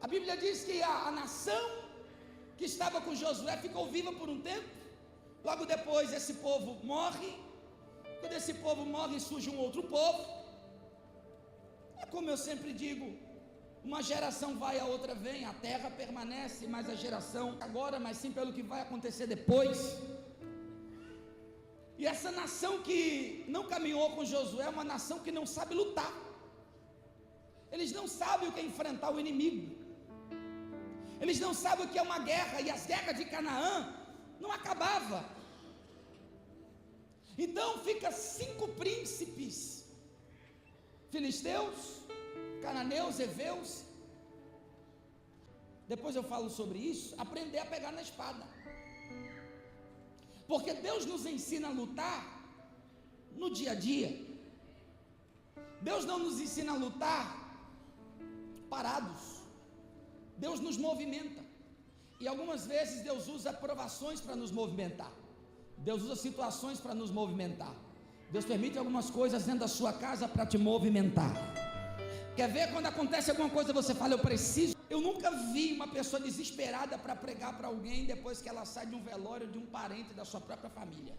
A Bíblia diz que a nação que estava com Josué ficou viva por um tempo. Logo depois esse povo morre. Quando esse povo morre, surge um outro povo. É como eu sempre digo, uma geração vai, a outra vem. A terra permanece, mas a geração agora, mas sim pelo que vai acontecer depois. E essa nação que não caminhou com Josué é uma nação que não sabe lutar. Eles não sabem o que é enfrentar o inimigo. Eles não sabem o que é uma guerra. E as guerras de Canaã não acabavam. Então fica 5 príncipes: filisteus, cananeus, heveus. Depois eu falo sobre isso. Aprender a pegar na espada, porque Deus nos ensina a lutar no dia a dia. Deus não nos ensina a lutar parados. Deus nos movimenta. E algumas vezes Deus usa provações para nos movimentar. Deus usa situações para nos movimentar. Deus permite algumas coisas dentro da sua casa para te movimentar. Quer ver quando acontece alguma coisa, você fala, eu preciso. Eu nunca vi uma pessoa desesperada para pregar para alguém depois que ela sai de um velório de um parente da sua própria família.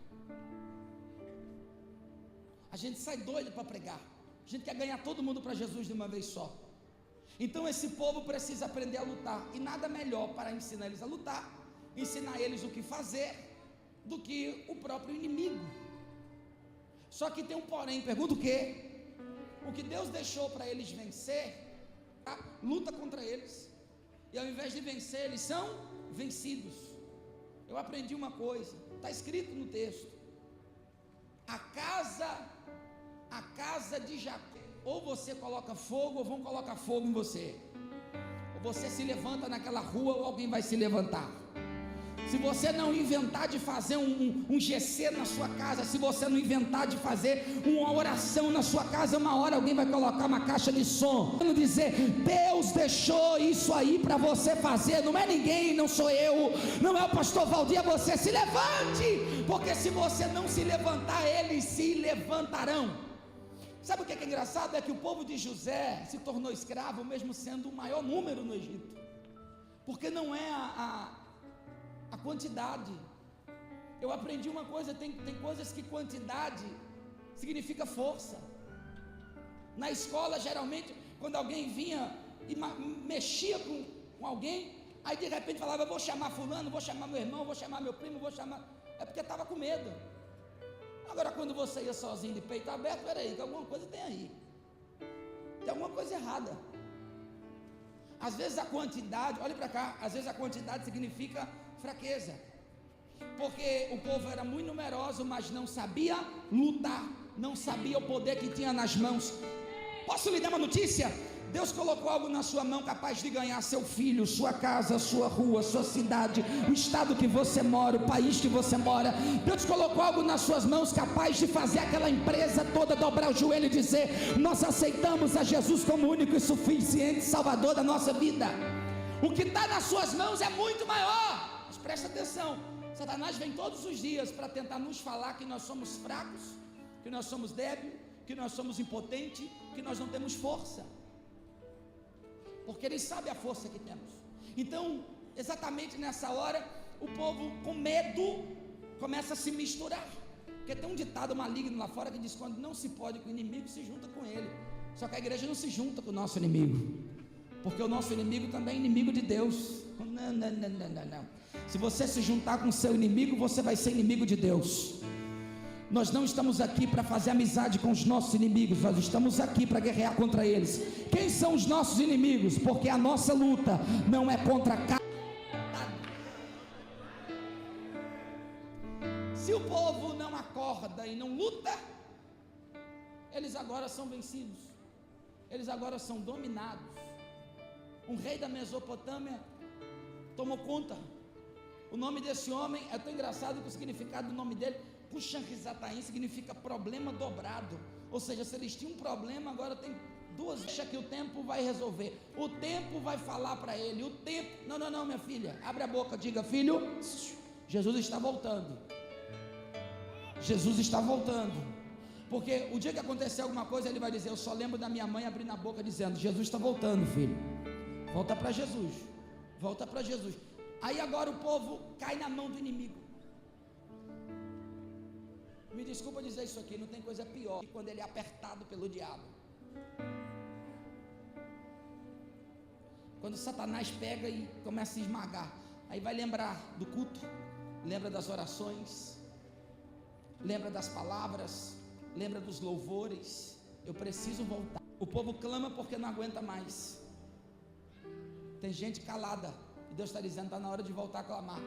A gente sai doido para pregar. A gente quer ganhar todo mundo para Jesus de uma vez só. Então esse povo precisa aprender a lutar. E nada melhor para ensinar eles a lutar, ensinar eles o que fazer, do que o próprio inimigo. Só que tem um porém. Pergunta o quê? O que Deus deixou para eles vencer, luta contra eles. E ao invés de vencer, eles são vencidos. Eu aprendi uma coisa, está escrito no texto: a casa de Jacó, ou você coloca fogo, ou vão colocar fogo em você. Ou você se levanta naquela rua, ou alguém vai se levantar. Se você não inventar de fazer um GC na sua casa, se você não inventar de fazer uma oração na sua casa, uma hora alguém vai colocar uma caixa de som, querendo dizer, Deus deixou isso aí para você fazer. Não é ninguém, não sou eu, não é o pastor Valdir, é você. Se levante, porque se você não se levantar, eles se levantarão. Sabe o que é engraçado? É que o povo de José se tornou escravo, mesmo sendo o maior número no Egito, porque não é a quantidade. Eu aprendi uma coisa, tem coisas que quantidade significa força. Na escola, geralmente, quando alguém vinha e mexia com alguém, aí de repente falava, eu vou chamar fulano, vou chamar meu irmão, vou chamar meu primo, vou chamar... É porque estava com medo. Agora quando você ia sozinho de peito aberto, peraí, que alguma coisa tem aí, tem alguma coisa errada. Às vezes a quantidade, olhe para cá, às vezes a quantidade significa fraqueza, porque o povo era muito numeroso, mas não sabia lutar, não sabia o poder que tinha nas mãos. Posso lhe dar uma notícia? Deus colocou algo na sua mão capaz de ganhar seu filho, sua casa, sua rua, sua cidade, o estado que você mora, o país que você mora. Deus colocou algo nas suas mãos capaz de fazer aquela empresa toda dobrar o joelho e dizer, nós aceitamos a Jesus como único e suficiente Salvador da nossa vida. O que está nas suas mãos é muito maior. Mas presta atenção, Satanás vem todos os dias para tentar nos falar que nós somos fracos, que nós somos débeis, que nós somos impotentes, que nós não temos força, porque ele sabe a força que temos. Então, exatamente nessa hora, o povo com medo começa a se misturar, porque tem um ditado maligno lá fora que diz, quando não se pode com o inimigo, se junta com ele. Só que a igreja não se junta com o nosso inimigo, porque o nosso inimigo também é inimigo de Deus. Não. Se você se juntar com o seu inimigo, você vai ser inimigo de Deus. Nós não estamos aqui para fazer amizade com os nossos inimigos, nós estamos aqui para guerrear contra eles. Quem são os nossos inimigos? Porque a nossa luta não é contra a carne. Se o povo não acorda e não luta, eles agora são vencidos, eles agora são dominados. Um rei da Mesopotâmia tomou conta. O nome desse homem é tão engraçado que o significado do nome dele, Cuxan-Risataim, significa problema dobrado. Ou seja, se eles tinham um problema, agora tem duas. Deixa que o tempo vai resolver. O tempo vai falar para ele. O tempo. Não, minha filha. Abre a boca, diga, filho. Jesus está voltando. Jesus está voltando. Porque o dia que acontecer alguma coisa, ele vai dizer, eu só lembro da minha mãe abrindo a boca dizendo, Jesus está voltando, filho. Volta para Jesus. Volta para Jesus. Aí agora o povo cai na mão do inimigo. Me desculpa dizer isso aqui, não tem coisa pior que quando ele é apertado pelo diabo. Quando Satanás pega e começa a se esmagar, aí vai lembrar do culto, lembra das orações, lembra das palavras, lembra dos louvores. Eu preciso voltar. O povo clama porque não aguenta mais. Tem gente calada, e Deus está dizendo, está na hora de voltar a clamar.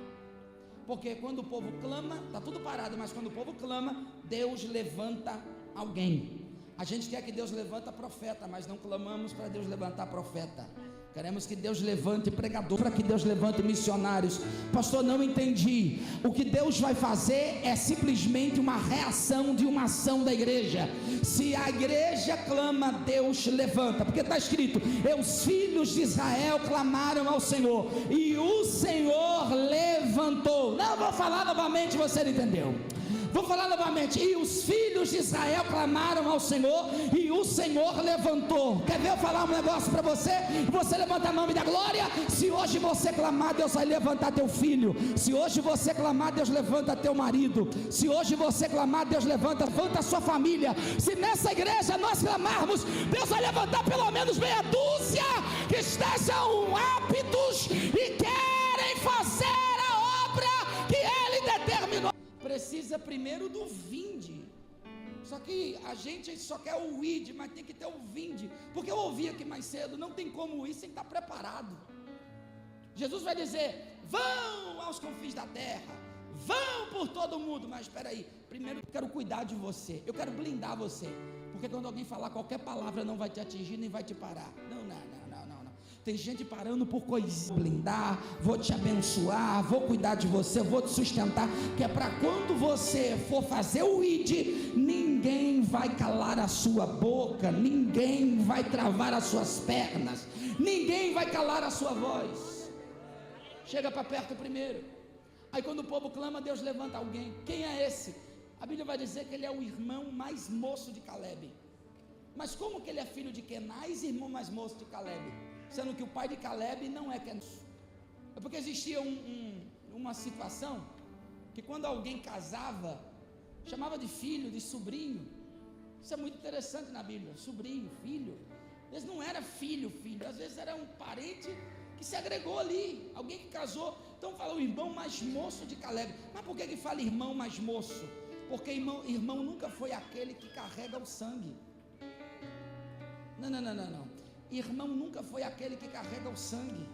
Porque quando o povo clama, está tudo parado, mas quando o povo clama, Deus levanta alguém. A gente quer que Deus levanta profeta, mas não clamamos para Deus levantar profeta. Queremos que Deus levante pregador, para que Deus levante missionários. Pastor, não entendi. O que Deus vai fazer é simplesmente uma reação de uma ação da igreja. Se a igreja clama, Deus levanta, porque está escrito, os filhos de Israel clamaram ao Senhor, e o Senhor levantou. Não, vou falar novamente, você não entendeu. Vou falar novamente, e os filhos de Israel clamaram ao Senhor, e o Senhor levantou. Quer ver eu falar um negócio para você? Você levanta a mão e dá glória. Se hoje você clamar, Deus vai levantar teu filho. Se hoje você clamar, Deus levanta teu marido. Se hoje você clamar, Deus levanta a sua família. Se nessa igreja nós clamarmos, Deus vai levantar pelo menos meia dúzia que estejam aptos e querem fazer a obra que Ele determinou. Precisa primeiro do vinde. Só que a gente só quer o ide, mas tem que ter o vinde. Porque eu ouvi aqui mais cedo, não tem como ir sem estar preparado. Jesus vai dizer, vão aos confins da terra, vão por todo mundo. Mas espera aí, primeiro eu quero cuidar de você, eu quero blindar você. Porque quando alguém falar qualquer palavra, não vai te atingir, nem vai te parar. Não. Tem gente parando por coisinha. Blindar, vou te abençoar, vou cuidar de você, vou te sustentar, que é para quando você for fazer o id, ninguém vai calar a sua boca, ninguém vai travar as suas pernas, ninguém vai calar a sua voz. Chega para perto primeiro. Aí quando o povo clama, Deus levanta alguém. Quem é esse? A Bíblia vai dizer que ele é o irmão mais moço de Caleb. Mas como que ele é filho de Kenaz e irmão mais moço de Caleb? Sendo que o pai de Caleb não é Kenaz. É porque existia uma situação que quando alguém casava, chamava de filho, de sobrinho. Isso é muito interessante na Bíblia, sobrinho, filho. Às vezes não era filho, às vezes era um parente que se agregou ali, alguém que casou. Então fala o irmão mais moço de Caleb. Mas por que fala irmão mais moço? Porque irmão nunca foi aquele que carrega o sangue. Não. Irmão nunca foi aquele que carrega o sangue.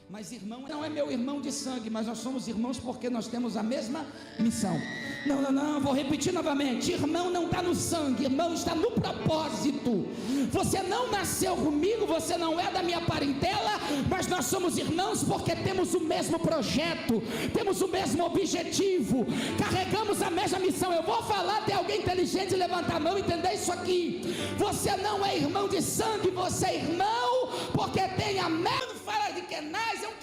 Mas irmão não é meu irmão de sangue, mas nós somos irmãos porque nós temos a mesma missão. Não, vou repetir novamente. Irmão não está no sangue, irmão está no propósito. Você não nasceu comigo, você não é da minha parentela, mas nós somos irmãos porque temos o mesmo projeto, temos o mesmo objetivo, carregamos a mesma missão. Eu vou falar até alguém inteligente levantar a mão e entender isso aqui. Você não é irmão de sangue, você é irmão porque tem a mesma. Quando fala de Kenaz, é um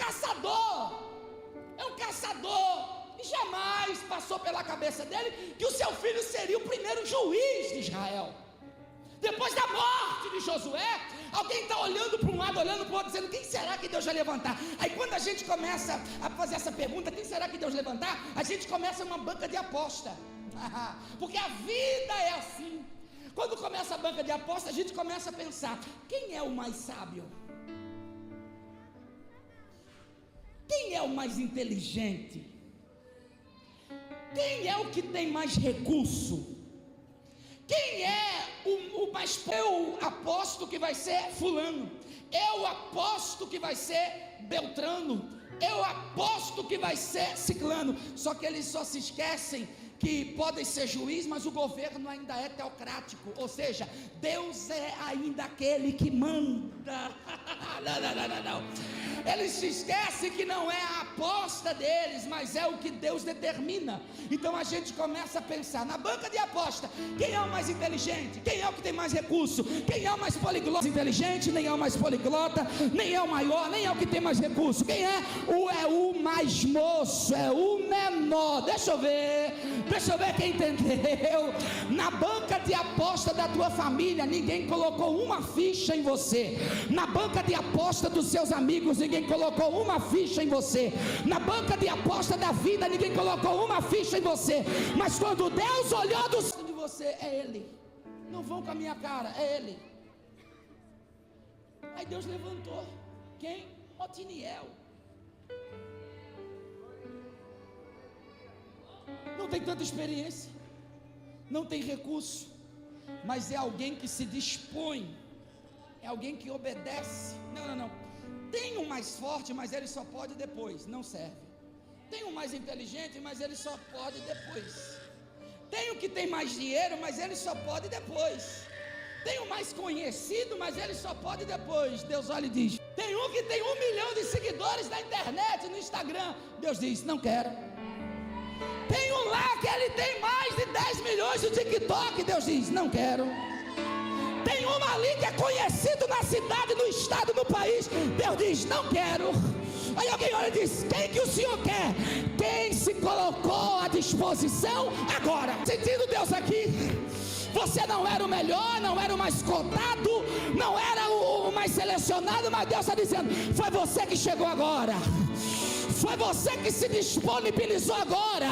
caçador. E jamais passou pela cabeça dele que o seu filho seria o primeiro juiz de Israel. Depois da morte de Josué, alguém está olhando para um lado, olhando para o outro, dizendo, quem será que Deus vai levantar? Aí quando a gente começa a fazer essa pergunta, quem será que Deus vai levantar? A gente começa uma banca de aposta. Porque a vida é assim. Quando começa a banca de aposta, a gente começa a pensar, quem é o mais sábio? Quem é o mais inteligente? Quem é o que tem mais recurso? Quem é o mais... Eu aposto que vai ser fulano. Eu aposto que vai ser Beltrano. Eu aposto que vai ser ciclano. Só que eles só se esquecem que podem ser juiz, mas o governo ainda é teocrático. Ou seja, Deus é ainda aquele que manda. Não. Eles se esquecem que não é a aposta deles, mas é o que Deus determina. Então a gente começa a pensar, na banca de aposta, quem é o mais inteligente? Quem é o que tem mais recurso? Quem é o mais poliglota? Inteligente, nem é o mais poliglota, nem é o maior, nem é o que tem mais recurso. Quem é? É o mais moço, é o menor. Deixa eu ver quem entendeu. Na banca de aposta da tua família, ninguém colocou uma ficha em você. Na banca de aposta dos seus amigos, ninguém colocou uma ficha em você. Na banca de aposta da vida, ninguém colocou uma ficha em você. Mas quando Deus olhou do céu de você, é Ele. Não vão com a minha cara, é Ele. Aí Deus levantou. Quem? Otiniel. Não tem tanta experiência, não tem recurso, mas é alguém que se dispõe, é alguém que obedece. Não. Tem um mais forte, mas ele só pode depois, não serve. Tem um mais inteligente, mas ele só pode depois. Tem o que tem mais dinheiro, mas ele só pode depois. Tem o mais conhecido, mas ele só pode depois. Deus olha e diz: tem um que tem 1 milhão de seguidores na internet, no Instagram. Deus diz: não quero. Tem um lá que ele tem mais de 10 milhões no TikTok. Deus diz: não quero. Tem uma ali que é conhecido na cidade, no estado, no país. Deus diz: não quero. Aí alguém olha e diz: quem que o Senhor quer? Quem se colocou à disposição agora. Sentindo Deus aqui? Você não era o melhor, não era o mais cotado, não era o mais selecionado, mas Deus está dizendo: foi você que chegou agora. Foi você que se disponibilizou agora.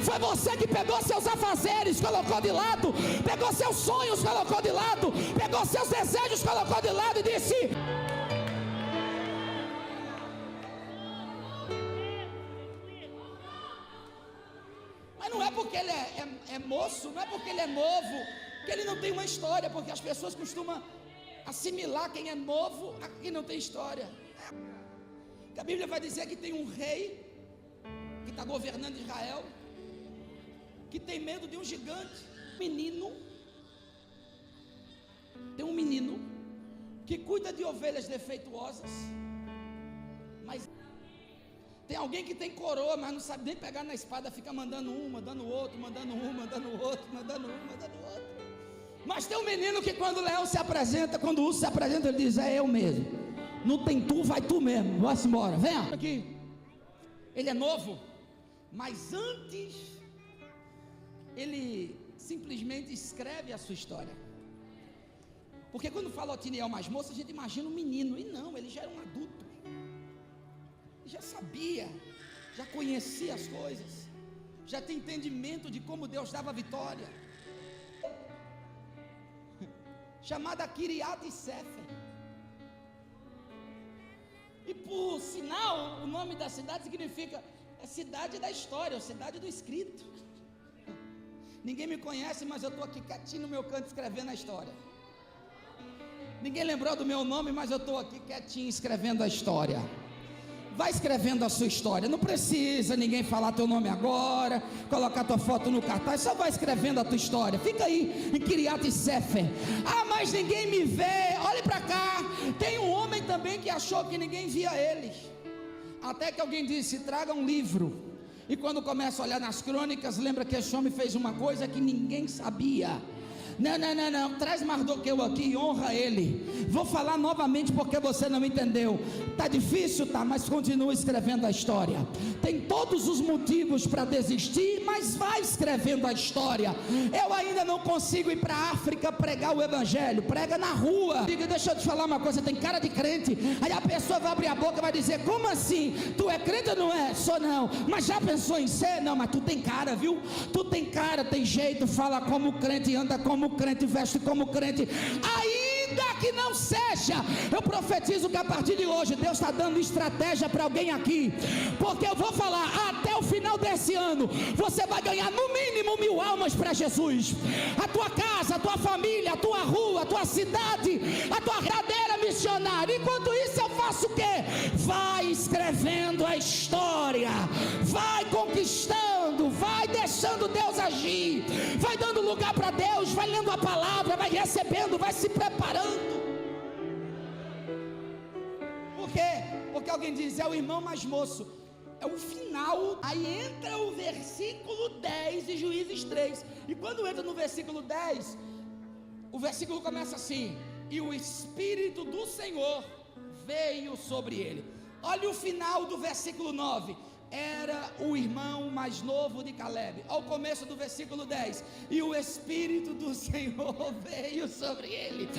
Foi você que pegou seus afazeres, colocou de lado, pegou seus sonhos, colocou de lado, pegou seus desejos, colocou de lado e disse: mas não é porque ele é moço, não é porque ele é novo, que ele não tem uma história, porque as pessoas costumam assimilar quem é novo a quem não tem história. A Bíblia vai dizer que tem um rei que está governando Israel, que tem medo de um gigante. Tem um menino que cuida de ovelhas defeituosas, mas tem alguém que tem coroa, mas não sabe nem pegar na espada, fica mandando um, mandando outro, mandando um, mandando outro, mandando um, mandando outro. Mas tem um menino que quando o leão se apresenta, quando o urso se apresenta, ele diz: é eu mesmo. Não tem tu, vai tu mesmo. Vamos embora, vem aqui. Ele é novo, mas antes ele simplesmente escreve a sua história. Porque quando fala Otiniel mais moço, a gente imagina um menino, e não, ele já era um adulto. Ele já sabia, já conhecia as coisas, já tem entendimento de como Deus dava vitória. Chamada Kiriat-Sefer. E por sinal, o nome da cidade significa cidade da história, ou cidade do escrito. Ninguém me conhece, mas eu estou aqui quietinho no meu canto escrevendo a história. Ninguém lembrou do meu nome, mas eu estou aqui quietinho escrevendo a história. Vai escrevendo a sua história, não precisa ninguém falar teu nome agora, colocar tua foto no cartaz, só vai escrevendo a tua história. Fica aí em Kiriat-Sefer. Ah, mas ninguém me vê. Olhe para cá. Tem um homem também que achou que ninguém via ele, até que alguém disse: traga um livro. E quando começa a olhar nas crônicas, lembra que esse homem fez uma coisa que ninguém sabia. Não, traz Mardoqueu aqui e honra ele. Vou falar novamente porque você não entendeu. Tá difícil, tá, mas continua escrevendo a história. Tem todos os motivos para desistir, mas vai escrevendo a história. Eu ainda não consigo ir para a África pregar o evangelho. Prega na rua. Diga, deixa eu te falar uma coisa, tem cara de crente. Aí a pessoa vai abrir a boca e vai dizer: como assim? Tu é crente ou não é? Sou não. Mas já pensou em ser? Não, mas tu tem cara, viu? Tu tem cara, tem jeito, fala como crente, anda como crente, veste como crente. Ainda que não seja, eu profetizo que a partir de hoje Deus está dando estratégia para alguém aqui, porque eu vou falar: até o final desse ano você vai ganhar no mínimo 1000 almas para Jesus. A tua casa, a tua família, a tua rua, a tua cidade, a tua verdadeira missionária. Enquanto isso eu faço o quê? Vai escrevendo a história, vai conquistando, vai deixando Deus agir, vai dando lugar para Deus, vai lendo a palavra, vai recebendo, vai se preparando. Por quê? Porque alguém diz, é o irmão mais moço. É o final. Aí entra o versículo 10 de Juízes 3. E quando entra no versículo 10, o versículo começa assim: e o Espírito do Senhor veio sobre ele. Olha o final do versículo 9. Era o irmão mais novo de Caleb. Olha o começo do versículo 10. E o Espírito do Senhor veio sobre ele.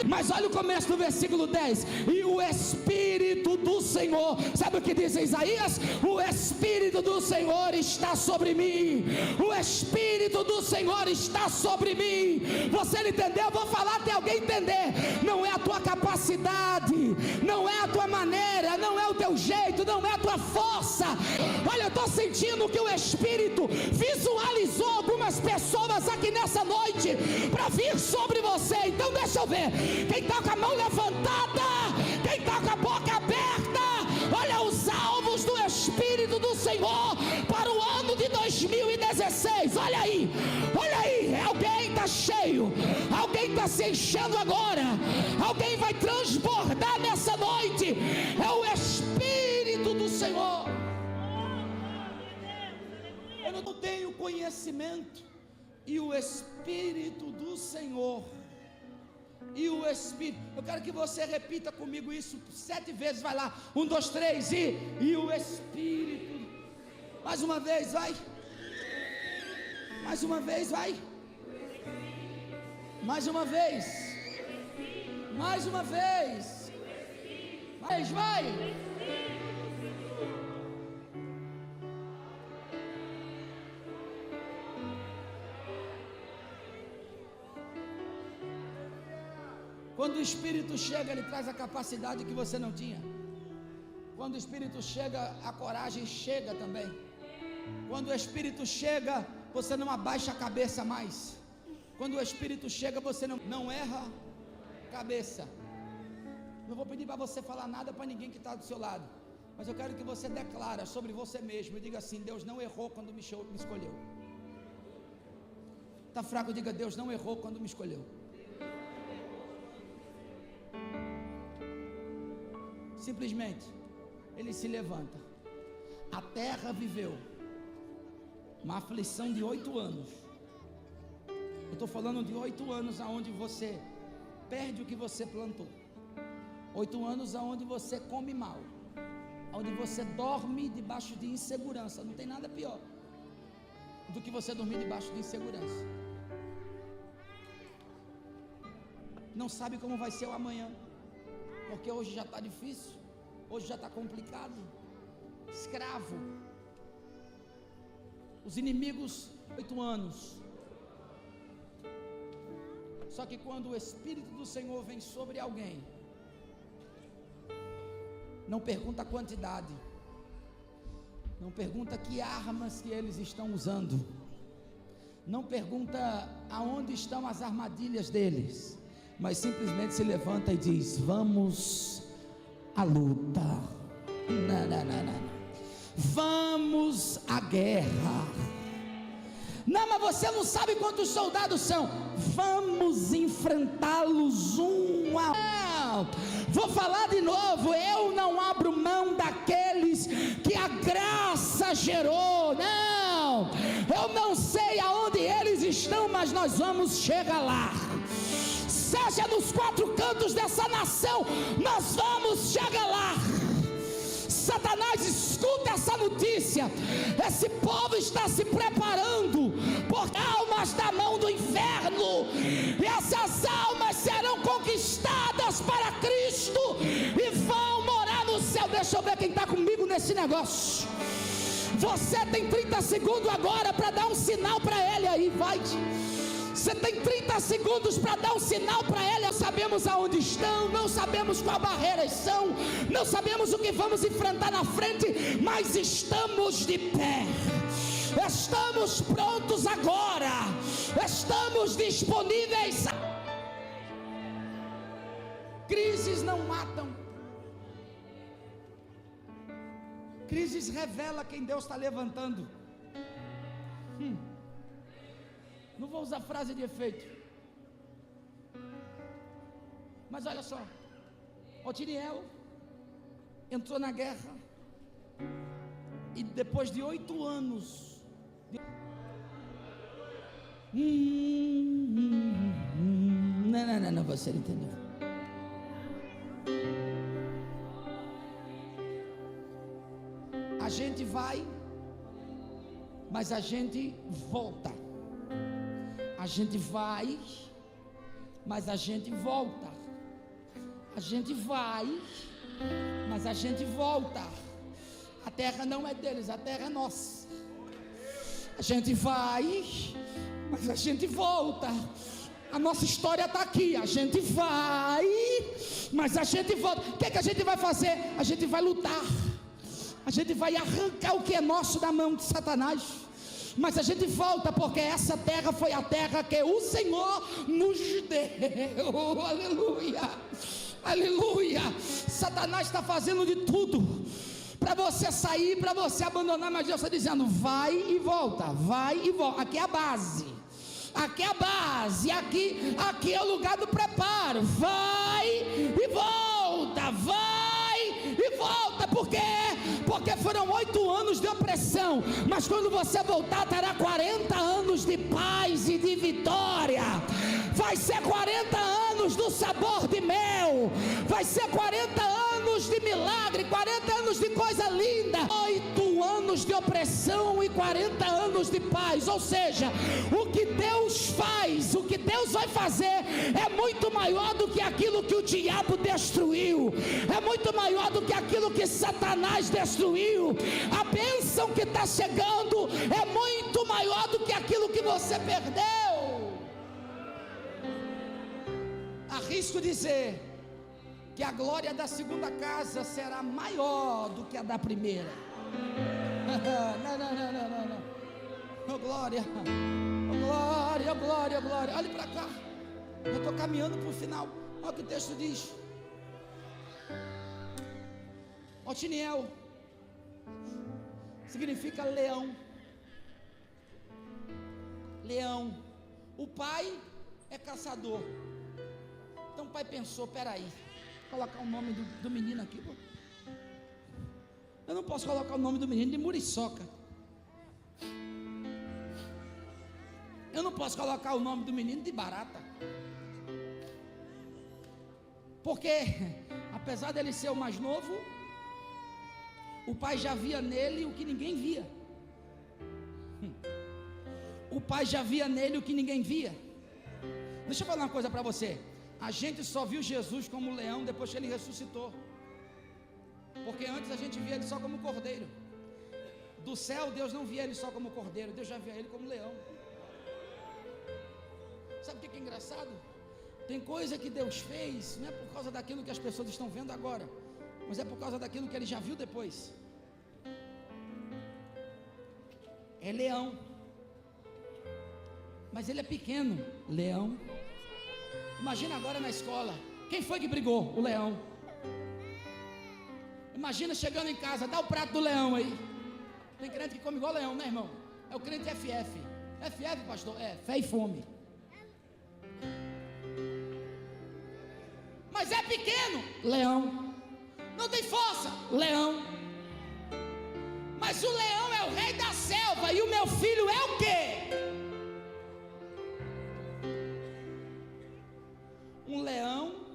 Mas olha o começo do versículo 10. E o Espírito do Senhor, sabe o que diz Isaías? O Espírito do Senhor está sobre mim. O Espírito do Senhor está sobre mim. Você não entendeu? Eu vou falar até alguém entender. Não é a tua capacidade, não é a tua maneira, não é o teu jeito, não é a tua força. Olha, eu estou sentindo que o Espírito visualizou algumas pessoas aqui nessa noite para vir sobre você. Então deixa eu ver, quem está com a mão levantada, quem está com a boca aberta, olha os alvos do Espírito do Senhor para o ano de 2016. Olha aí, alguém está cheio, alguém está se enchendo agora, alguém vai transbordar nessa noite. É o Espírito do Senhor. Eu não tenho conhecimento, e o Espírito do Senhor, e o Espírito, eu quero que você repita comigo isso 7 vezes, vai lá, 1, 2, 3, e o Espírito, mais uma vez, vai, mais uma vez, vai, mais uma vez, mais uma vez, vai. Quando o Espírito chega, ele traz a capacidade que você não tinha. Quando o Espírito chega, a coragem chega também. Quando o Espírito chega, você não abaixa a cabeça mais. Quando o Espírito chega, você não erra cabeça. Não vou pedir para você falar nada para ninguém que está do seu lado, mas eu quero que você declara sobre você mesmo e diga assim: Deus não errou quando me escolheu. Está fraco? Diga: Deus não errou quando me escolheu. Simplesmente ele se levanta. A terra viveu uma aflição de 8 anos. Eu estou falando de 8 anos aonde você perde o que você plantou. 8 anos aonde você come mal, onde você dorme debaixo de insegurança. Não tem nada pior do que você dormir debaixo de insegurança. Não sabe como vai ser o amanhã, porque hoje já está difícil, hoje já está complicado. Escravo, os inimigos, 8 anos. Só que quando o Espírito do Senhor vem sobre alguém, não pergunta a quantidade, não pergunta que armas que eles estão usando, não pergunta aonde estão as armadilhas deles, mas simplesmente se levanta e diz: vamos à luta, não. Vamos à guerra. Não, mas você não sabe quantos soldados são. Vamos enfrentá-los um a um. Vou falar de novo: eu não abro mão daqueles que a graça gerou. Não, eu não sei aonde eles estão, mas nós vamos chegar lá. Seja nos 4 cantos dessa nação, nós vamos chegar lá. Satanás, escuta essa notícia: esse povo está se preparando por almas da mão do inferno, e essas almas serão conquistadas para Cristo e vão morar no céu. Deixa eu ver quem está comigo nesse negócio. Você tem 30 segundos agora para dar um sinal para ele aí, vai. Você tem 30 segundos para dar um sinal para ele. Não sabemos aonde estão, não sabemos qual barreiras são, não sabemos o que vamos enfrentar na frente, mas estamos de pé, estamos prontos agora, estamos disponíveis. Crises não matam, crises revela quem Deus está levantando. Não vou usar frase de efeito, mas olha só, Otiniel, entrou na guerra, e depois de 8 anos, não, você não entendeu. A gente vai, mas a gente volta. A gente vai, mas a gente volta. A gente vai, mas a gente volta. A terra não é deles, a terra é nossa. A gente vai, mas a gente volta. A nossa história está aqui. A gente vai, mas a gente volta. O que é que a gente vai fazer? A gente vai lutar. A gente vai arrancar o que é nosso da mão de Satanás. Mas a gente volta, porque essa terra foi a terra que o Senhor nos deu. Aleluia, aleluia. Satanás está fazendo de tudo para você sair, para você abandonar, mas Deus está dizendo: vai e volta, vai e volta. Aqui é a base, aqui é a base, aqui é o lugar do preparo. Vai e volta, vai e volta. Por quê? Porque foram 8 anos de opressão, mas quando você voltar terá 40 anos de paz e de vitória. Vai ser 40 anos do sabor de mel, vai ser 40 anos de milagre, 40 anos de coisa linda, 8 anos de opressão e 40 anos de paz. Ou seja, o que Deus faz, o que Deus vai fazer é muito maior do que aquilo que o diabo destruiu, é muito maior do que aquilo que Satanás destruiu. A bênção que está chegando é muito maior do que aquilo que você perdeu. Arrisco dizer que a glória da segunda casa será maior do que a da primeira. Não. Oh glória, oh glória, oh glória, oh glória. Olhe para cá, eu estou caminhando para o final. Olha o que o texto diz. Otiniel significa leão. Leão. O pai é caçador. Então o pai pensou: peraí, vou colocar o nome do menino aqui. Eu não posso colocar o nome do menino de muriçoca. Eu não posso colocar o nome do menino de barata. Porque, apesar dele ser o mais novo, o pai já via nele o que ninguém via. O pai já via nele o que ninguém via. Deixa eu falar uma coisa para você. A gente só viu Jesus como leão depois que ele ressuscitou. Porque antes a gente via ele só como cordeiro. Do céu Deus não via ele só como cordeiro, Deus já via ele como leão. Sabe o que é engraçado? Tem coisa que Deus fez, não é por causa daquilo que as pessoas estão vendo agora, mas é por causa daquilo que ele já viu depois. É leão, mas ele é pequeno. Leão. Imagina agora na escola, quem foi que brigou? O leão. Imagina chegando em casa, dá o prato do leão aí. Tem crente que come igual leão, né, irmão? É o crente FF. FF, pastor? É, fé e fome. Mas é pequeno? Leão. Não tem força? Leão. Mas o leão é o rei da selva, e o meu filho é o quê? Um leão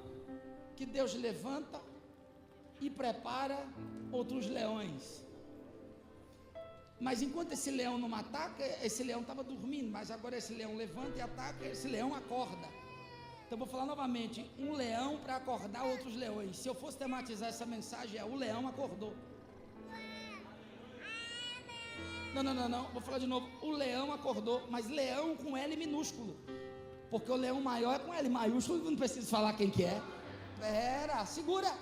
que Deus levanta e prepara outros leões. Mas enquanto esse leão não ataca, esse leão estava dormindo, mas agora esse leão levanta e ataca, esse leão acorda. Então vou falar novamente: um leão para acordar outros leões. Se eu fosse tematizar essa mensagem, é: o leão acordou. Não, vou falar de novo: o leão acordou, mas leão com L minúsculo, porque o leão maior é com L maiúsculo, não preciso falar quem que é. Segura.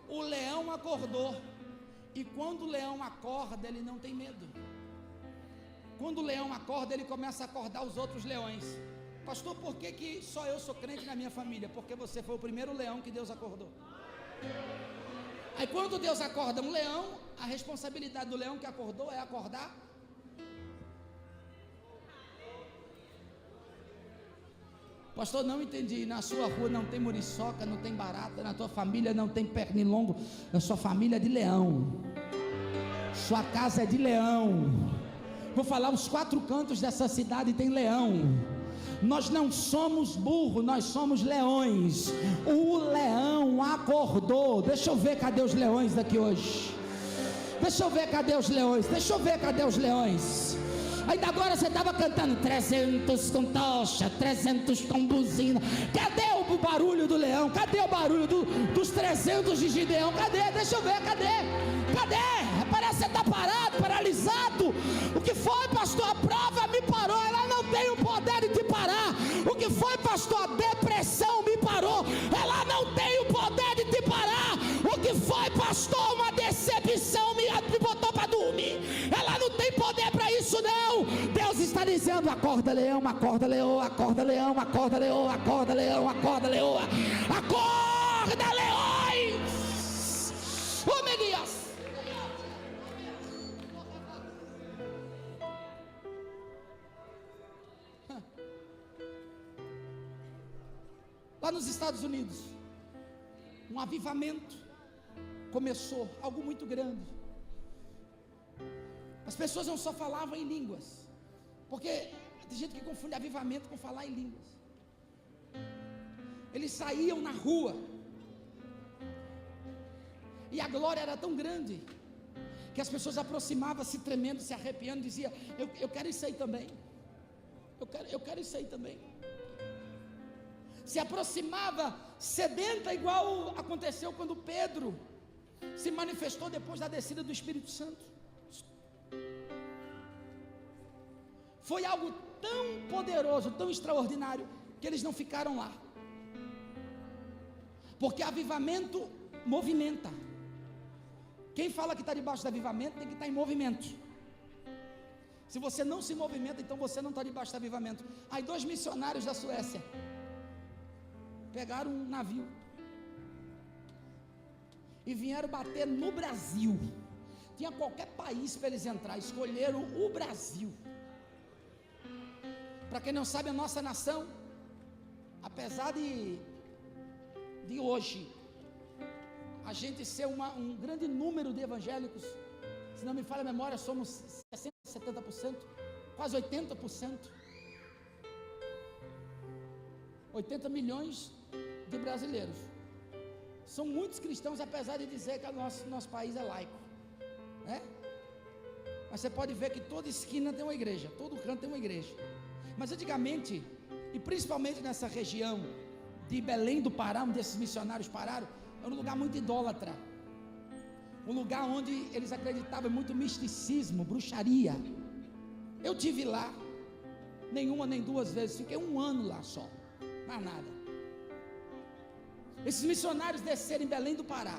O leão acordou, e quando o leão acorda, ele não tem medo. Quando o leão acorda, ele começa a acordar os outros leões. Pastor, por que só eu sou crente na minha família? Porque você foi o primeiro leão que Deus acordou. Aí quando Deus acorda um leão, a responsabilidade do leão que acordou é acordar. Pastor, não entendi. Na sua rua não tem muriçoca, não tem barata, na tua família não tem pernilongo, na sua família é de leão, sua casa é de leão. Vou falar, os 4 cantos dessa cidade tem leão. Nós não somos burros, nós somos leões. O leão acordou. Deixa eu ver, cadê os leões daqui hoje? Deixa eu ver, cadê os leões? Deixa eu ver, cadê os leões? Ainda agora você estava cantando 300 com tocha, 300 com buzina. Cadê o barulho do leão? Cadê o barulho dos 300 de Gideão? Cadê? Deixa eu ver, cadê? Parece que você está parado, paralisado. O que foi, pastor? A prova me parou. Ela não tem o poder de te parar. O que foi, pastor? A depressão me parou. Ela não tem o poder de te parar. O que foi, pastor? Uma decepção me botou para dormir. Ela não tem poder para isso, não. Deus está dizendo: acorda, leão, acorda, leão, acorda, leão, acorda, leão, acorda, leão, acorda, leão, acorda, leões. Oh, meu Deus. Lá nos Estados Unidos, um avivamento começou, algo muito grande. As pessoas não só falavam em línguas, porque tem gente que confunde avivamento com falar em línguas. Eles saíam na rua, e a glória era tão grande, que as pessoas aproximavam, se tremendo, se arrepiando, diziam: eu quero isso aí também, eu quero isso aí também. Se aproximava sedenta, igual aconteceu quando Pedro se manifestou depois da descida do Espírito Santo. Foi algo tão poderoso, tão extraordinário, que eles não ficaram lá, porque avivamento movimenta. Quem fala que está debaixo do avivamento tem que estar em movimento. Se você não se movimenta, então você não está debaixo do avivamento. Aí 2 missionários da Suécia pegaram um navio e vieram bater no Brasil. Tinha qualquer país para eles entrar, escolheram o Brasil. Para quem não sabe, a nossa nação, apesar de hoje a gente ser um grande número de evangélicos, se não me falha a memória, somos 60%, 70%, quase 80%, 80 milhões de brasileiros. São muitos cristãos, apesar de dizer que o nosso país é laico, né? Mas você pode ver que toda esquina tem uma igreja, todo canto tem uma igreja. Mas antigamente, e principalmente nessa região de Belém do Pará, onde esses missionários pararam, era um lugar muito idólatra, um lugar onde eles acreditavam em muito misticismo, bruxaria. Eu tive lá, nenhuma nem 2 vezes, fiquei 1 ano lá só, mais nada. Esses missionários desceram em Belém do Pará,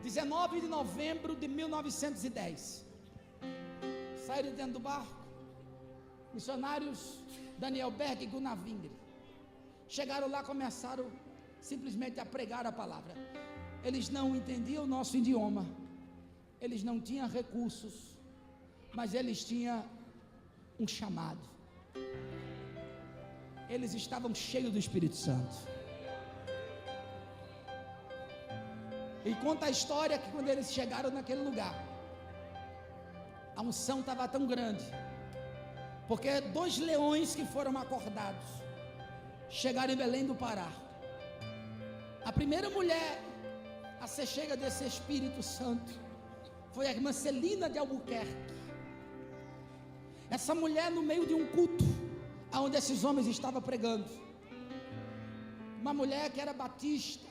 19 de novembro de 1910, saíram dentro do barco, missionários Daniel Berg e Gunnar Wingre, chegaram lá, começaram simplesmente a pregar a palavra. Eles não entendiam o nosso idioma, eles não tinham recursos, mas eles tinham um chamado, eles estavam cheios do Espírito Santo. E conta a história que quando eles chegaram naquele lugar, a unção estava tão grande, porque 2 leões que foram acordados chegaram em Belém do Pará. A primeira mulher a ser cheia desse Espírito Santo foi a irmã Celina de Albuquerque. Essa mulher, no meio de um culto onde esses homens estavam pregando, uma mulher que era batista,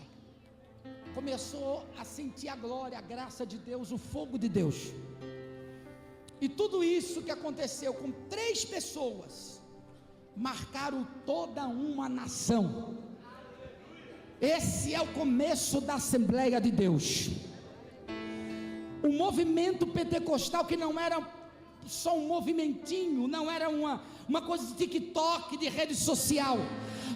começou a sentir a glória, a graça de Deus, o fogo de Deus. E tudo isso que aconteceu com 3 pessoas marcaram toda uma nação. Esse é o começo da Assembleia de Deus. O movimento pentecostal, que não era só um movimentinho, não era uma coisa de TikTok, de rede social,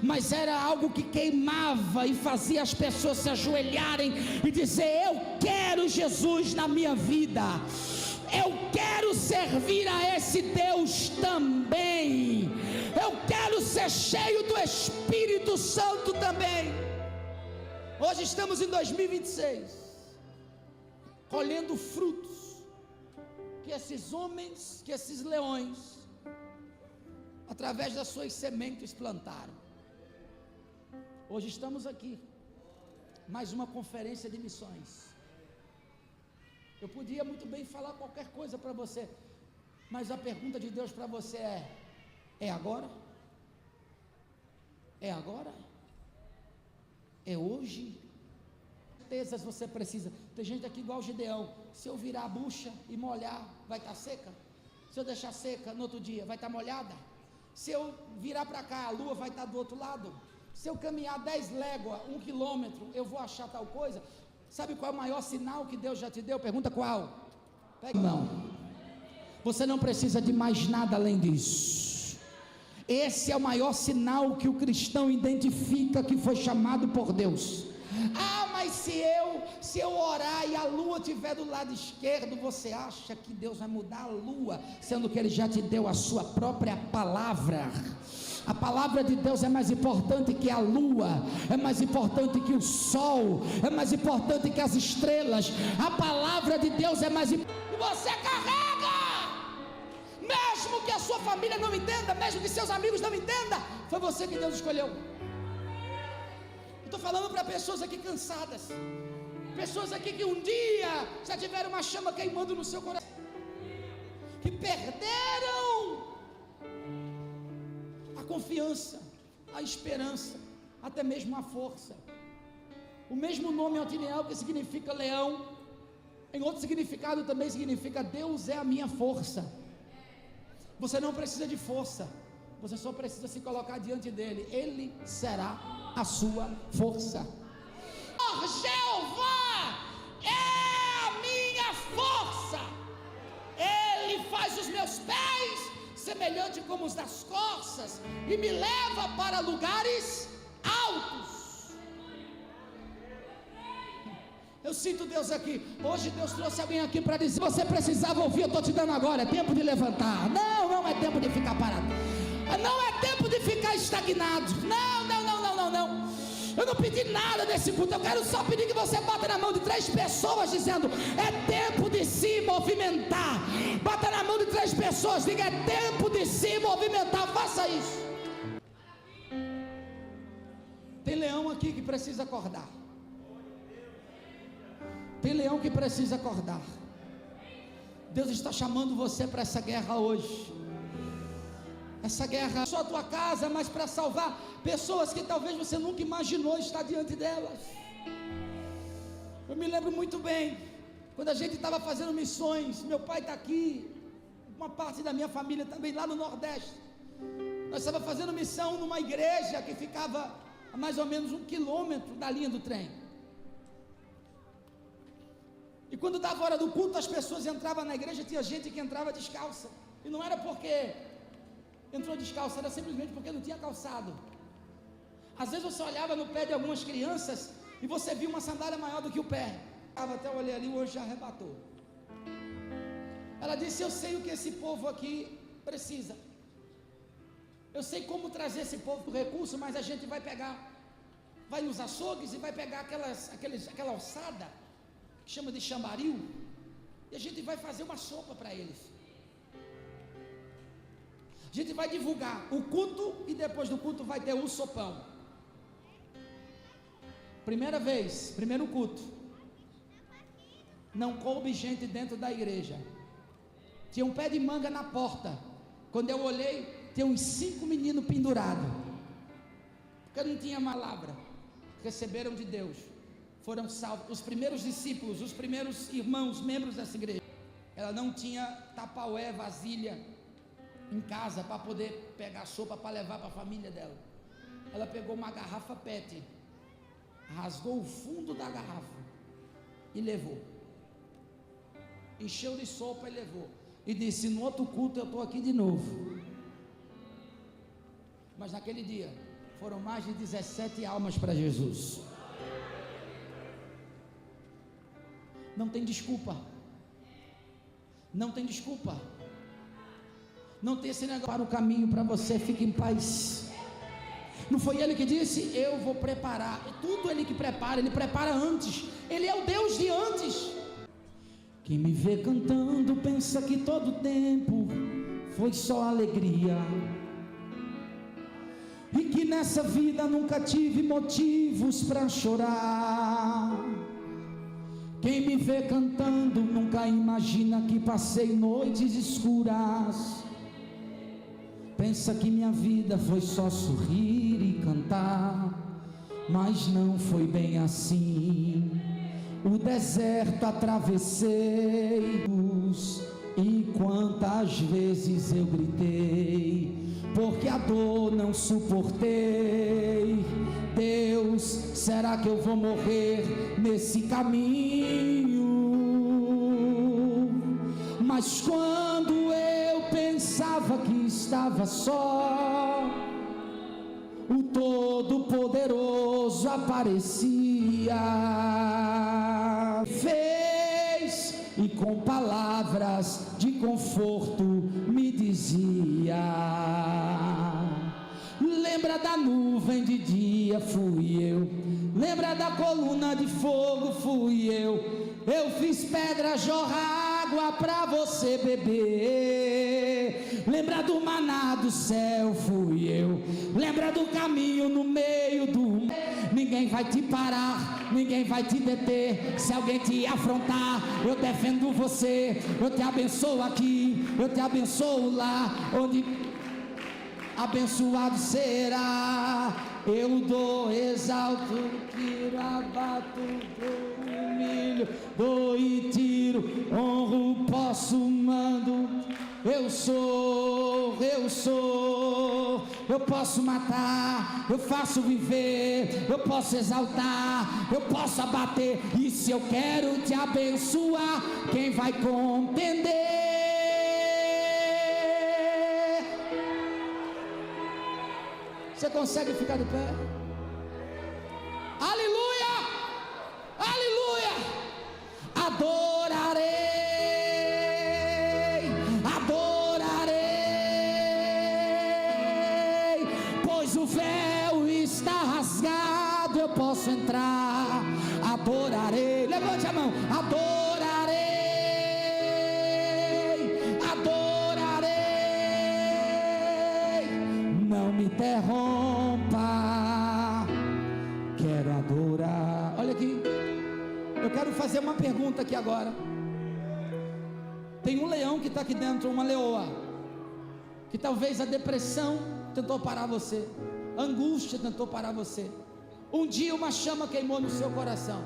mas era algo que queimava e fazia as pessoas se ajoelharem e dizer: eu quero Jesus na minha vida, eu quero servir a esse Deus também. Eu quero ser cheio do Espírito Santo também. Hoje estamos em 2026, colhendo frutos que esses homens, que esses leões, através das suas sementes plantaram. Hoje estamos aqui, mais uma conferência de missões. Eu podia muito bem falar qualquer coisa para você, mas a pergunta de Deus para você é agora? É agora? É hoje? Certezas você precisa. Tem gente aqui igual Gideão: se eu virar a bucha e molhar, vai estar seca? Se eu deixar seca no outro dia, vai estar molhada? Se eu virar para cá, a lua vai estar do outro lado? Se eu caminhar 10 léguas, 1 quilômetro, eu vou achar tal coisa? Sabe qual é o maior sinal que Deus já te deu? Pergunta qual? Não. Você não precisa de mais nada além disso. Esse é o maior sinal que o cristão identifica que foi chamado por Deus. Ah, mas se eu orar e a lua estiver do lado esquerdo, você acha que Deus vai mudar a lua, sendo que Ele já te deu a sua própria palavra? A palavra de Deus é mais importante que a lua, é mais importante que o sol, é mais importante que as estrelas. A palavra de Deus é mais importante. E você carrega, mesmo que a sua família não entenda, mesmo que seus amigos não entendam, foi você que Deus escolheu. Estou falando para pessoas aqui cansadas, pessoas aqui que um dia já tiveram uma chama queimando no seu coração, que perderam a confiança, a esperança, até mesmo a força. O mesmo nome Otiniel, que significa leão, em outro significado também significa Deus é a minha força. Você não precisa de força, você só precisa se colocar diante dele, ele será a sua força. Oh, Jeová é a minha força, ele faz os meus pés semelhante como os das corças, e me leva para lugares altos. Eu sinto Deus aqui. Hoje Deus trouxe alguém aqui para dizer: você precisava ouvir, eu estou te dando agora. É tempo de levantar. Não é tempo de ficar parado. Não é tempo de ficar estagnado. Não. Eu não pedi nada desse culto. Eu quero só pedir que você bata na mão de 3 pessoas dizendo: é tempo de se movimentar. Bata na mão de 3 pessoas, diga: é tempo de se movimentar. Faça isso. Tem leão aqui que precisa acordar. Tem leão que precisa acordar. Deus está chamando você para essa guerra hoje. Essa guerra não só a tua casa, mas para salvar pessoas que talvez você nunca imaginou estar diante delas. Eu me lembro muito bem, quando a gente estava fazendo missões, meu pai está aqui, uma parte da minha família também lá no Nordeste. Nós estávamos fazendo missão numa igreja que ficava a mais ou menos 1 quilômetro da linha do trem. E quando dava hora do culto, as pessoas entravam na igreja, tinha gente que entrava descalça. E não era porque entrou descalço, era simplesmente porque não tinha calçado. Às vezes você olhava no pé de algumas crianças e você via uma sandália maior do que o pé. Até eu olhei ali, o anjo já arrebatou. Ela disse: eu sei o que esse povo aqui precisa. Eu sei como trazer esse povo para o recurso, mas a gente vai pegar, vai nos açougues e vai pegar aquela ossada, que chama de chambaril, e a gente vai fazer uma sopa para eles. A gente vai divulgar o culto e depois do culto vai ter o sopão. Primeira vez, primeiro culto, não coube gente dentro da igreja. Tinha um pé de manga na porta. Quando eu olhei, tinha uns 5 meninos pendurados, porque não tinha palavra. Receberam de Deus, foram salvos. Os primeiros discípulos, os primeiros irmãos, membros dessa igreja. Ela não tinha tapaué, vasilha em casa para poder pegar sopa para levar para a família dela. Ela pegou uma garrafa PET, rasgou o fundo da garrafa e levou, encheu de sopa e levou, e disse: no outro culto eu estou aqui de novo. Mas naquele dia foram mais de 17 almas para Jesus. Não tem desculpa. Não tem desculpa. Não tem esse negócio para o caminho para você, fique em paz. Não foi ele que disse, eu vou preparar? Tudo ele que prepara, ele prepara antes. Ele é o Deus de antes. Quem me vê cantando pensa que todo tempo foi só alegria, e que nessa vida nunca tive motivos para chorar. Quem me vê cantando nunca imagina que passei noites escuras. Pensa que minha vida foi só sorrir e cantar, mas não foi bem assim. O deserto atravessei, e quantas vezes eu gritei, porque a dor não suportei. Deus, será que eu vou morrer nesse caminho? Mas quando eu pensava que estava só, o Todo-Poderoso aparecia, fez e com palavras de conforto me dizia: lembra da nuvem de dia, fui eu. Lembra da coluna de fogo, fui eu. Eu fiz pedra jorrar água para você beber. Lembra do maná do céu, fui eu. Lembra do caminho no meio do... Ninguém vai te parar, ninguém vai te deter. Se alguém te afrontar, eu defendo você. Eu te abençoo aqui, eu te abençoo lá. Onde abençoado será. Eu dou, exalto, tiro, abato, dou, humilho, dou e tiro, honro, posso, mando. Eu sou, eu posso matar, eu faço viver, eu posso exaltar, eu posso abater. E se eu quero te abençoar, quem vai compreender? Você consegue ficar de pé? Aleluia! Aleluia! Adorarei, adorarei, pois o véu está rasgado, eu posso entrar. Adorarei, levante a mão. Adorarei, adorarei, não me interrompa, quero adorar. Olha aqui, eu quero fazer uma pergunta aqui agora. Tem um leão que está aqui dentro, uma leoa, que talvez a depressão tentou parar você, a angústia tentou parar você. Um dia uma chama queimou no seu coração.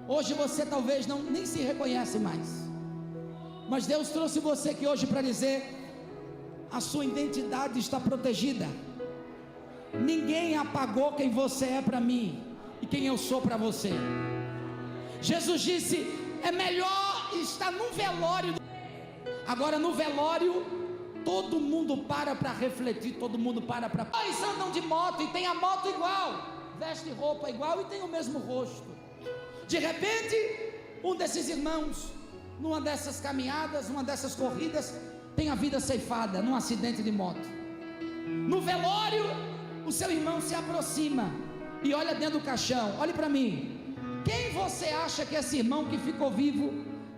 Hoje você talvez nem se reconhece mais, mas Deus trouxe você aqui hoje para dizer: a sua identidade está protegida. Ninguém apagou quem você é para mim e quem eu sou para você. Jesus disse: é melhor estar no velório. Agora no velório todo mundo para refletir, todo mundo para. Eles andam de moto e tem a moto igual, veste roupa igual e tem o mesmo rosto. De repente, um desses irmãos, numa dessas caminhadas, numa dessas corridas, tem a vida ceifada num acidente de moto. No velório, o seu irmão se aproxima e olha dentro do caixão. Olhe para mim, quem você acha que esse irmão que ficou vivo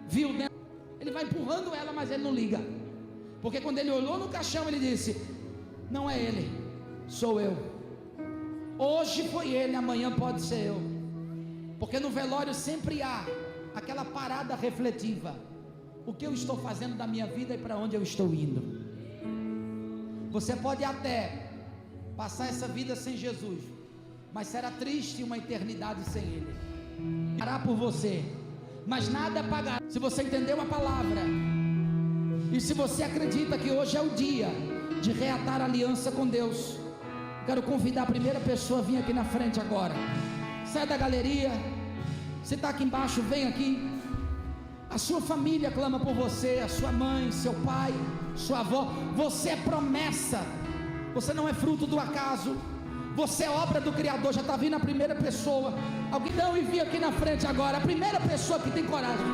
viu dentro? Ele vai empurrando ela, mas ele não liga, porque quando ele olhou no caixão, ele disse: não é ele, sou eu. Hoje foi ele, amanhã pode ser eu. Porque no velório sempre há aquela parada refletiva: o que eu estou fazendo da minha vida e para onde eu estou indo. Você pode até passar essa vida sem Jesus, mas será triste uma eternidade sem Ele. Parar por você, mas nada pagará. Se você entendeu a palavra, e se você acredita que hoje é o dia de reatar a aliança com Deus, quero convidar a primeira pessoa a vir aqui na frente agora. Sai da galeria. Você está aqui embaixo, vem aqui. A sua família clama por você, a sua mãe, seu pai, sua avó. Você é promessa, você não é fruto do acaso, você é obra do Criador. Já está vindo a primeira pessoa. Alguém não envia aqui na frente agora. A primeira pessoa que tem coragem,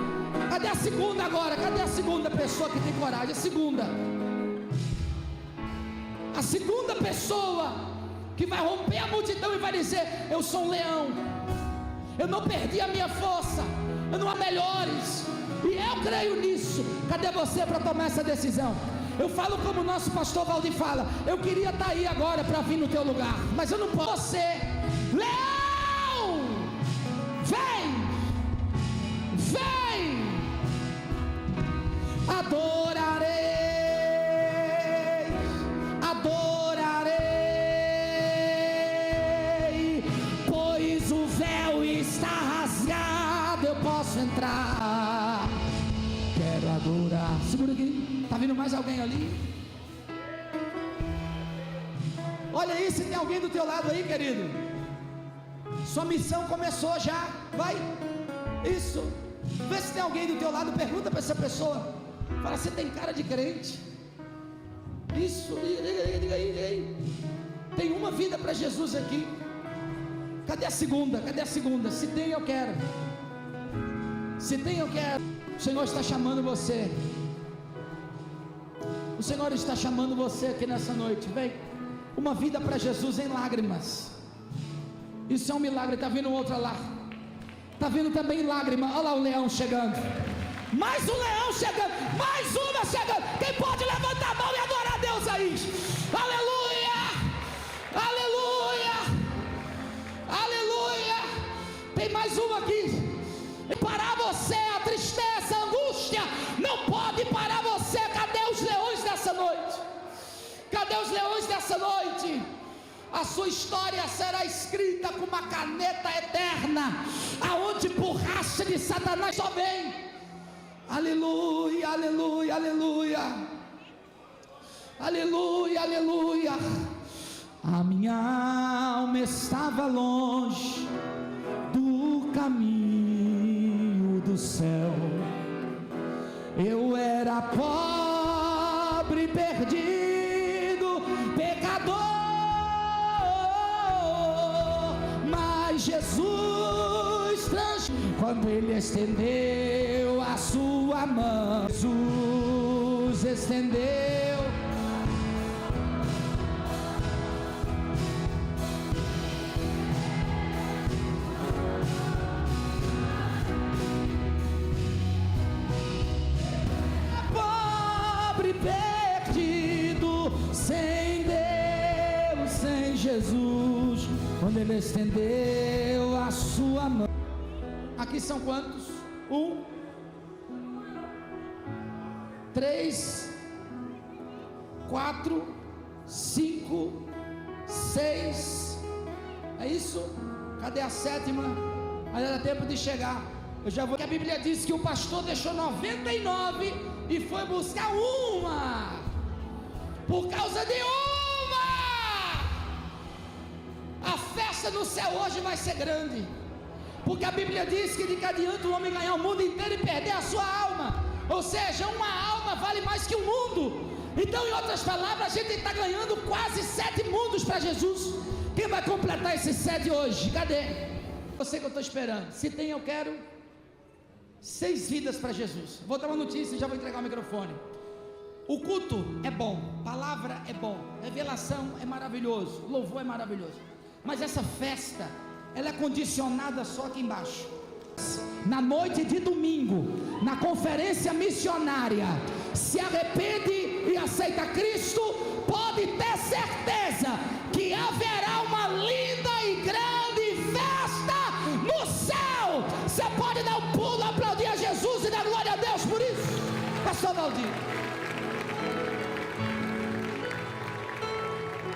Cadê a segunda agora? Cadê a segunda pessoa que tem coragem? A segunda pessoa que vai romper a multidão e vai dizer: eu sou um leão, eu não perdi a minha força, eu não há melhores, e eu creio nisso. Cadê você para tomar essa decisão? Eu falo como o nosso pastor Valdir fala: eu queria estar aí agora para vir no teu lugar, mas eu não posso. Você, leão, vem, adorarei, pois o véu está rasgado, eu posso entrar, quero adorar. Segura aqui, tá vindo mais alguém ali? Olha aí, se tem alguém do teu lado aí, querido, sua missão começou já, vai, isso, vê se tem alguém do teu lado, pergunta para essa pessoa, fala: você tem cara de crente? Isso, diga aí, tem uma vida para Jesus aqui. Cadê a segunda? Se tem, eu quero. Se tem, eu quero. O Senhor está chamando você. O Senhor está chamando você aqui nessa noite. Vem, uma vida para Jesus em lágrimas. Isso é um milagre. Está vindo outra lá, está vindo também lágrima. Olha lá o leão chegando, mais um leão chegando, mais uma chegando. Quem pode levantar a mão e adorar a Deus aí? Aleluia, aleluia, aleluia. Tem mais uma aqui. E parar você, a tristeza, a angústia não pode parar você. Cadê os leões dessa noite? Cadê os leões dessa noite? A sua história será escrita com uma caneta eterna, aonde borracha de Satanás só vem. Aleluia, aleluia, aleluia, aleluia, aleluia. A minha alma estava longe do caminho do céu, eu era pobre, perdido, pecador, mas Jesus quando Ele estendeu a sua mão, Jesus estendeu. Pobre, perdido, sem Deus, sem Jesus, quando Ele estendeu a sua mão. Aqui são quantos? 1, 3, 4, 5, 6. É isso? Cadê a sétima? Ainda dá tempo de chegar. Eu já vou. A Bíblia diz que o pastor deixou 99 e foi buscar uma. Por causa de uma, a festa no céu hoje vai ser grande. Porque a Bíblia diz que de que adianta o homem ganhar o mundo inteiro e perder a sua alma. Ou seja, uma alma vale mais que o mundo. Então, em outras palavras, a gente está ganhando quase 7 mundos para Jesus. Quem vai completar esses 7 hoje? Cadê? Eu sei que eu estou esperando. Se tem, eu quero 6 vidas para Jesus. Vou dar uma notícia e já vou entregar o microfone. O culto é bom, palavra é bom, revelação é maravilhoso, louvor é maravilhoso. Mas essa festa, ela é condicionada só aqui embaixo. Na noite de domingo, na conferência missionária, se arrepende e aceita Cristo, pode ter certeza que haverá uma linda e grande festa no céu. Você pode dar um pulo, aplaudir a Jesus e dar glória a Deus por isso, pastor Valdir.